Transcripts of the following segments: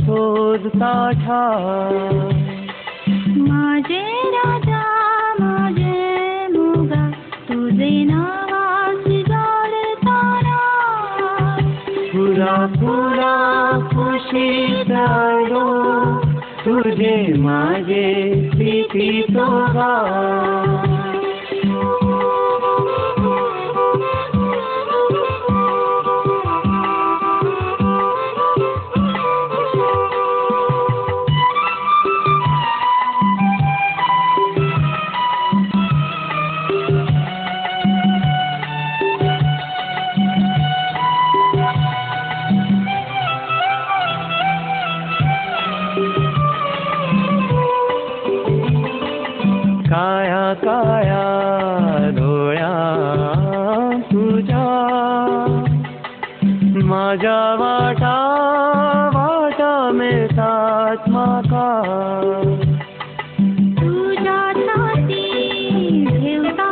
शोध साठा माझे राजा माझे मुगा तुझे नावास जोडताना फुला फुला खुशीत आलो तुझे माझे प्रीतीचो गाव काया काया डोळ्या तुझ्या माझ्या वाटा वाटा मिळतात माका तुझ्या छाती ठेवता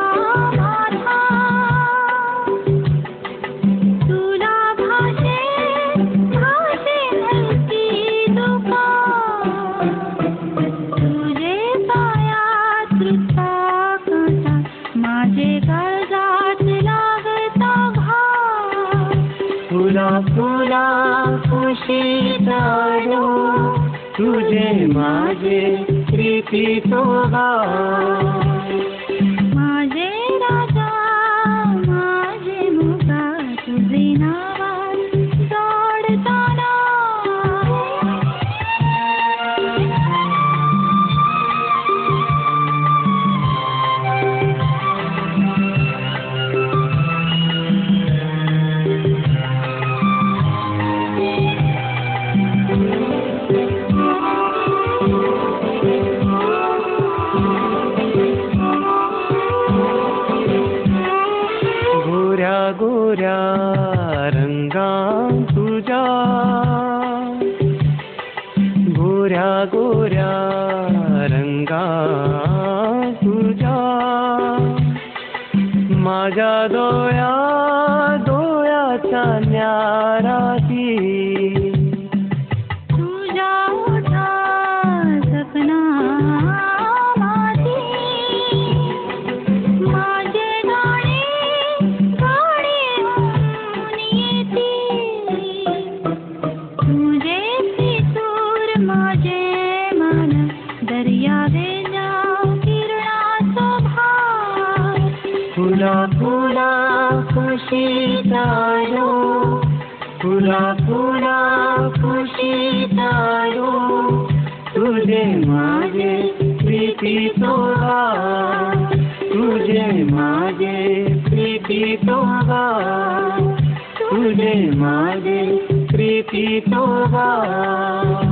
माथा तुला भाषे भाषे नक्की दुखा तुझे पायात रुता काटा माझे काळजात लागता घाव फुला फुला खुशीत आलो तुझे माझे प्रीतीचो गाव माझे राजा माझे मुगा तुझे नावास जोडताना गोऱ्या गोऱ्या रंगां तुझ्या गोऱ्या गोऱ्या रंगां तुझ्या माझ्या डोळ्या डोळ्याच्या न्याराती तुझ्या ओठा सपना माती माझे गाणे गाणे होऊन येती तुझे फितूर माझे मन दर्यावेल्या किरणाचो भाव फुला फुला खुशीत आलो फुला फुला खुशीत आलो तुझे माझे प्रीतीचो गाव तुझे माझे प्रीतीचो गाव तुझे माझे प्रीतीचो गाव